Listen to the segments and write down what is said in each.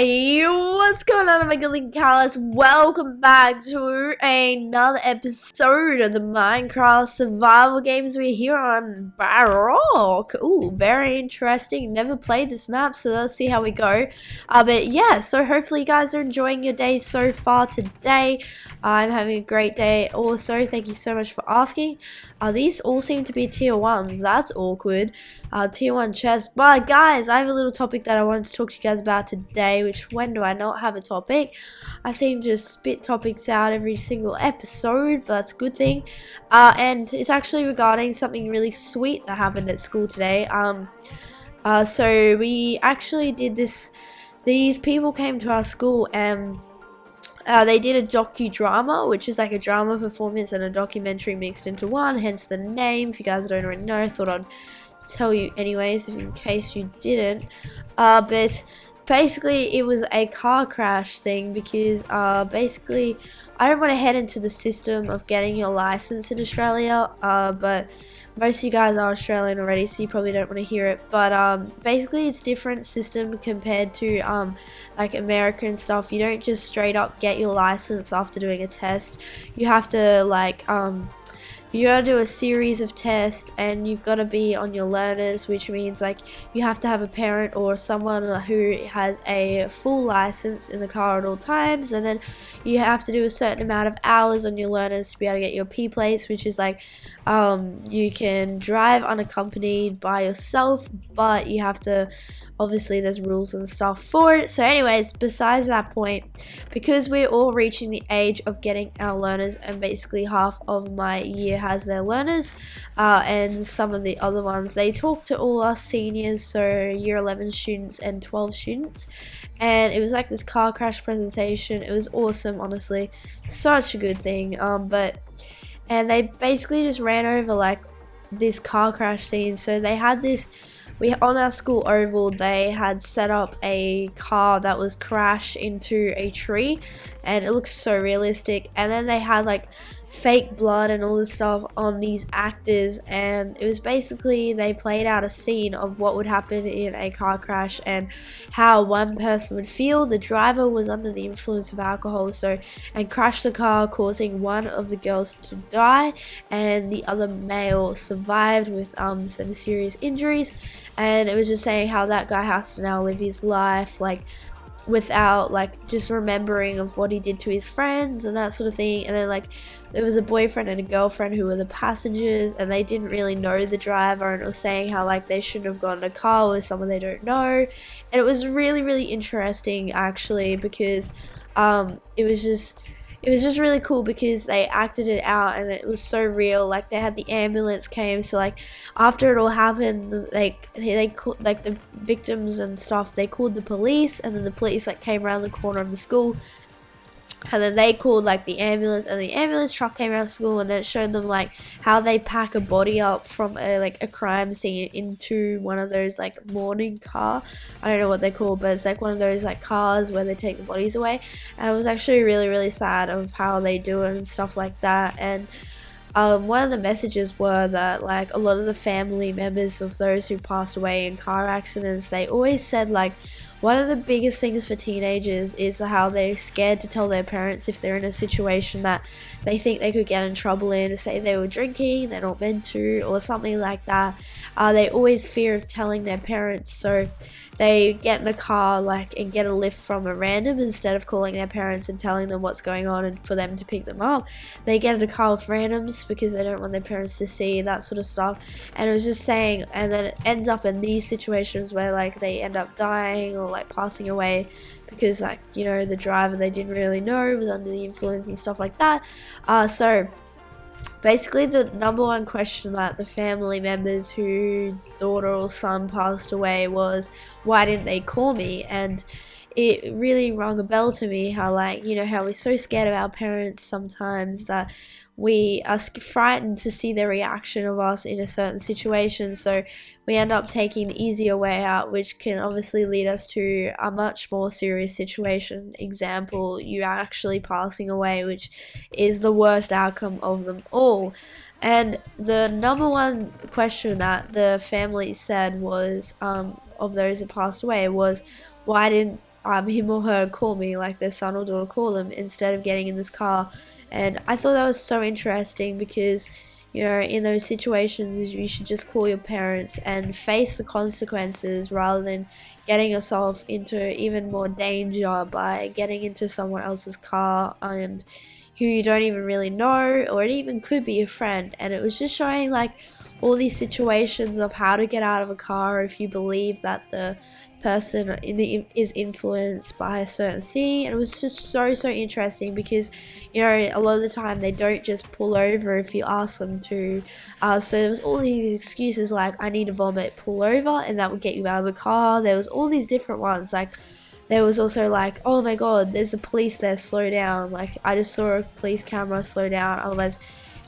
Hey, what's going on, my good Carlos? Welcome back to another episode of the Minecraft survival games. We're here on Baroque. Ooh, very interesting. Never played this map, so let's see how we go. But yeah, so hopefully you guys are enjoying your day so far today. I'm having a great day also. Thank you so much for asking. These all seem to be tier 1s. That's awkward. Tier 1 chest. But guys, I have a little topic that I wanted to talk to you guys about today, which when do I not have a topic? I seem to just spit topics out every single episode, but that's a good thing. And it's actually regarding something really sweet that happened at school today. So we actually did this. These people came to our school and they did a docudrama, which is like a drama performance and a documentary mixed into one, hence the name. If you guys don't already know, I thought I'd tell you anyways, in case you didn't. But basically it was a car crash thing because basically I don't want to head into the system of getting your license in Australia, but most of you guys are Australian already, so you probably don't want to hear it. But basically it's different system compared to like America and stuff. You don't just straight up get your license after doing a test. You have to like you gotta do a series of tests, and you've got to be on your learners, which means like you have to have a parent or someone who has a full license in the car at all times, and then you have to do a certain amount of hours on your learners to be able to get your P plates, which is like you can drive unaccompanied by yourself, but you have to, obviously there's rules and stuff for it. So anyways, besides that point, because we're all reaching the age of getting our learners, and basically half of my year has their learners, and some of the other ones, they talk to all us seniors, so year 11 students and 12 students, and it was like this car crash presentation. It was awesome, honestly, such a good thing. And they basically just ran over like this car crash scene. So they had this, on our school oval, they had set up a car that was crashed into a tree, and it looks so realistic. And then they had like fake blood and all this stuff on these actors, and it was basically, they played out a scene of what would happen in a car crash and how one person would feel. The driver was under the influence of alcohol, and crashed the car, causing one of the girls to die, and the other male survived with some serious injuries. And it was just saying how that guy has to now live his life like without like just remembering of what he did to his friends and that sort of thing. And then like there was a boyfriend and a girlfriend who were the passengers, and they didn't really know the driver, and it was saying how like they shouldn't have gotten a car with someone they don't know. And it was really interesting actually, because it was just really cool because they acted it out and it was so real. Like they had the ambulance came, so like after it all happened, like they called, like the victims and stuff, they called the police, and then the police like came around the corner of the school, and then they called like the ambulance, and the ambulance truck came around school, and then it showed them like how they pack a body up from a crime scene into one of those like mourning car. I don't know what they're called, but it's like one of those like cars where they take the bodies away. And it was actually really sad of how they do it and stuff like that. And one of the messages were that like a lot of the family members of those who passed away in car accidents, they always said like one of the biggest things for teenagers is how they're scared to tell their parents if they're in a situation that they think they could get in trouble in. Say they were drinking, they're not meant to, or something like that. They always fear of telling their parents, so they get in a car like and get a lift from a random instead of calling their parents and telling them what's going on and for them to pick them up. They get in a car with randoms because they don't want their parents to see that sort of stuff. And it was just saying, and then it ends up in these situations where like they end up dying or like passing away because like, you know, the driver they didn't really know was under the influence and stuff like that. So basically the number one question that the family members whose daughter or son passed away was, why didn't they call me? And it really rung a bell to me how like, you know, how we're so scared of our parents sometimes that we are frightened to see the reaction of us in a certain situation, so we end up taking the easier way out, which can obviously lead us to a much more serious situation. Example, you are actually passing away, which is the worst outcome of them all. And the number one question that the family said was, of those that passed away, was why didn't him or her call me, like their son or daughter call them instead of getting in this car. And I thought that was so interesting because, you know, in those situations you should just call your parents and face the consequences rather than getting yourself into even more danger by getting into someone else's car and who you don't even really know, or it even could be a friend. And it was just showing like all these situations of how to get out of a car if you believe that the person is influenced by a certain thing. And it was just so interesting because, you know, a lot of the time they don't just pull over if you ask them to. So there was all these excuses like, I need to vomit, pull over, and that would get you out of the car. There was all these different ones, like there was also like, oh my god, there's a police there, slow down, like I just saw a police camera, slow down, otherwise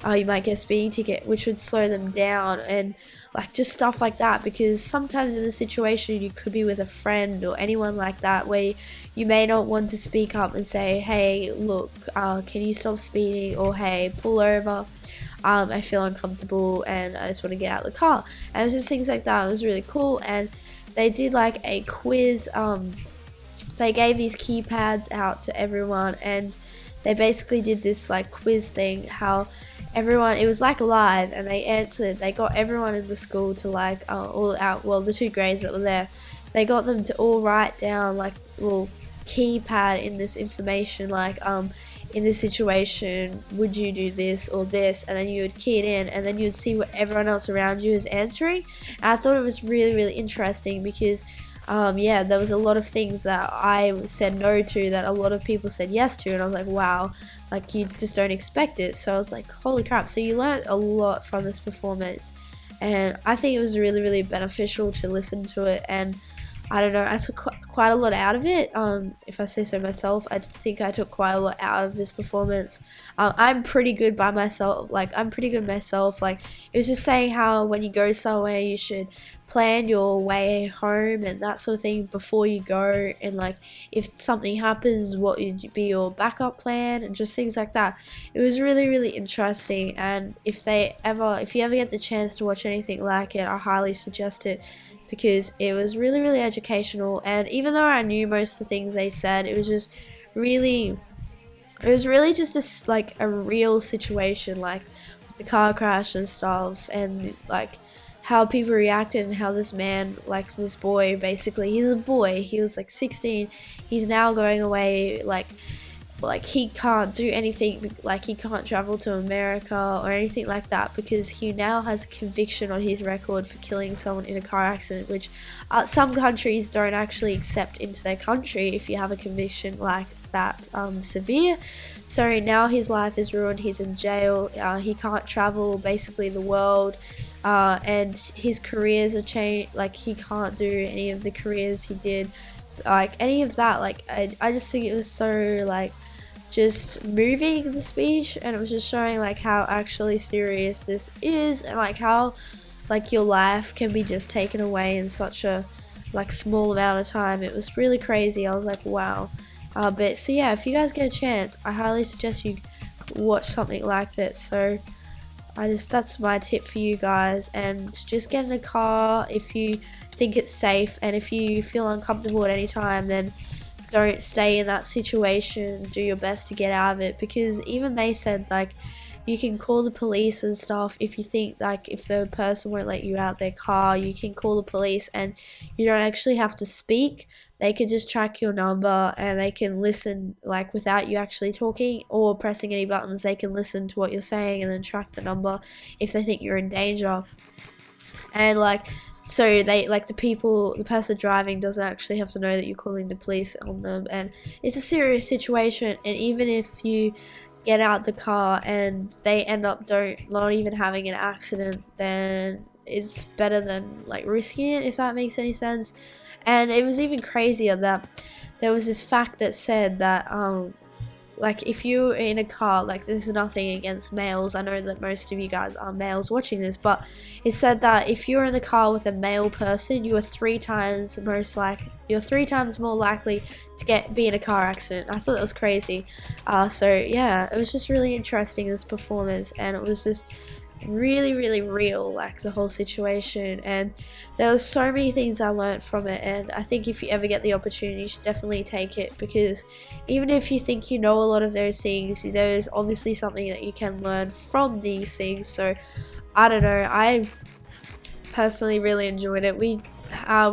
you might get a speeding ticket, which would slow them down. And like just stuff like that, because sometimes in the situation you could be with a friend or anyone like that where you may not want to speak up and say, hey look, can you stop speeding, or hey, pull over, I feel uncomfortable and I just want to get out of the car. And it was just things like that. It was really cool. And they did like a quiz. They gave these keypads out to everyone, and they basically did this like quiz thing, how everyone, it was like live, and they got everyone in the school to like all out, well the 2 grades that were there, they got them to all write down like little keypad in this information, like in this situation would you do this or this, and then you would key it in and then you'd see what everyone else around you is answering. And I thought it was really interesting because yeah, there was a lot of things that I said no to that a lot of people said yes to, and I was like, wow, like you just don't expect it. So I was like, holy crap. So you learned a lot from this performance, and I think it was really beneficial to listen to it. And I don't know, I took quite a lot out of it. If I say so myself, I think I took quite a lot out of this performance. I'm pretty good by myself, like I'm pretty good myself. Like it was just saying how when you go somewhere you should plan your way home and that sort of thing before you go, and like if something happens, what would be your backup plan, and just things like that. It was really interesting, and if you ever get the chance to watch anything like it, I highly suggest it, because it was really educational. And even though I knew most of the things they said, it was really just like a real situation, like the car crash and stuff, and like how people reacted, and how this man, like this boy, basically he's a boy, he was like 16, he's now going away, like he can't do anything, like he can't travel to America or anything like that, because he now has a conviction on his record for killing someone in a car accident, which some countries don't actually accept into their country if you have a conviction like that severe. So now his life is ruined, he's in jail, he can't travel basically the world, and his careers are changed, like he can't do any of the careers he did, like any of that. Like I just think it was so like just moving, the speech, and it was just showing like how actually serious this is, and like how like your life can be just taken away in such a like small amount of time. It was really crazy. I was like, wow. But so yeah, if you guys get a chance, I highly suggest you watch something like that. So that's my tip for you guys, and just get in a car if you think it's safe, and if you feel uncomfortable at any time, then don't stay in that situation. Do your best to get out of it, because even they said like you can call the police and stuff if you think like if the person won't let you out their car, you can call the police and you don't actually have to speak. They could just track your number and they can listen like without you actually talking or pressing any buttons. They can listen to what you're saying and then track the number if they think you're in danger. And like, so they like the person driving doesn't actually have to know that you're calling the police on them, and it's a serious situation. And even if you get out the car and they end up not even having an accident, then it's better than like risking it, if that makes any sense. And it was even crazier that there was this fact that said that like if you're in a car, like this is nothing against males, I know that most of you guys are males watching this, but it said that if you're in the car with a male person, you are 3 times more likely to be in a car accident. I thought that was crazy. So yeah, it was just really interesting, this performance, and it was just really, really real, like the whole situation, and there was so many things I learned from it. And I think if you ever get the opportunity, you should definitely take it, because even if you think you know a lot of those things, there's obviously something that you can learn from these things. So I don't know, I personally really enjoyed it. We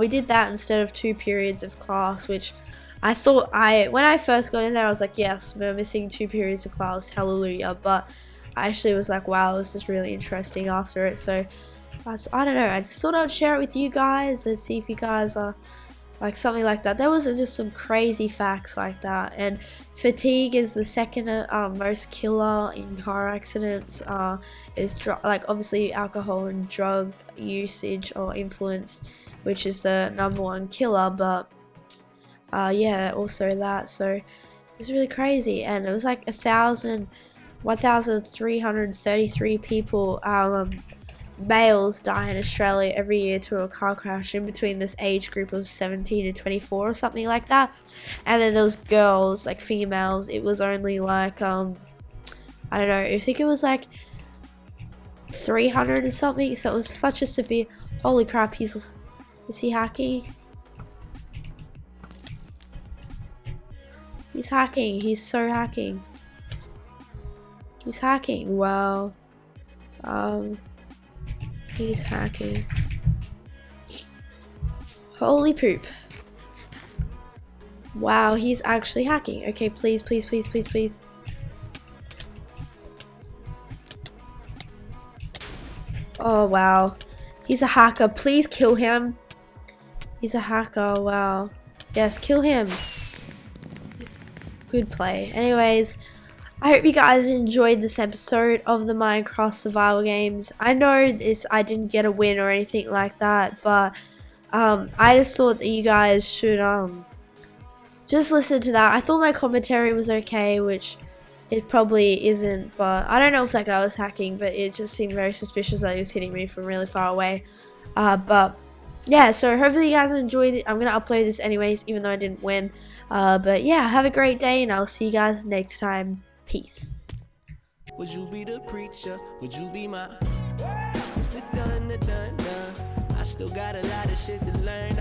did that instead of 2 periods of class, which I thought, when I first got in there, I was like, yes, we're missing 2 periods of class, hallelujah. But I actually was like, wow, this is really interesting after it. So I don't know, I just thought I'd share it with you guys. Let's see if you guys are like something like that. There was just some crazy facts like that. And fatigue is the second most killer in car accidents. Is like obviously alcohol and drug usage or influence, which is the #1 killer. But yeah, also that. So it was really crazy, and it was like 1,333 people, males die in Australia every year to a car crash in between this age group of 17 to 24 or something like that. And then those girls, like females, it was only like I don't know, I think it was like 300 or something. So it was such a severe. Holy crap, is he hacking? He's hacking. He's so hacking. He's hacking. Wow. He's hacking. Holy poop. Wow, he's actually hacking. Okay, please, please, please, please, please. Oh, wow. He's a hacker. Please kill him. He's a hacker. Wow. Yes, kill him. Good play. Anyways, I hope you guys enjoyed this episode of the Minecraft survival games. I know I didn't get a win or anything like that, but I just thought that you guys should just listen to that. I thought my commentary was okay, which it probably isn't, but I don't know if that guy was hacking, but it just seemed very suspicious that he was hitting me from really far away. But yeah, so hopefully you guys enjoyed it. I'm gonna upload this anyways, even though I didn't win. But yeah, have a great day, and I'll see you guys next time. Peace. Would you be the preacher? Would you be my dun, dun, dun, dun. I still got a lot of shit to learn.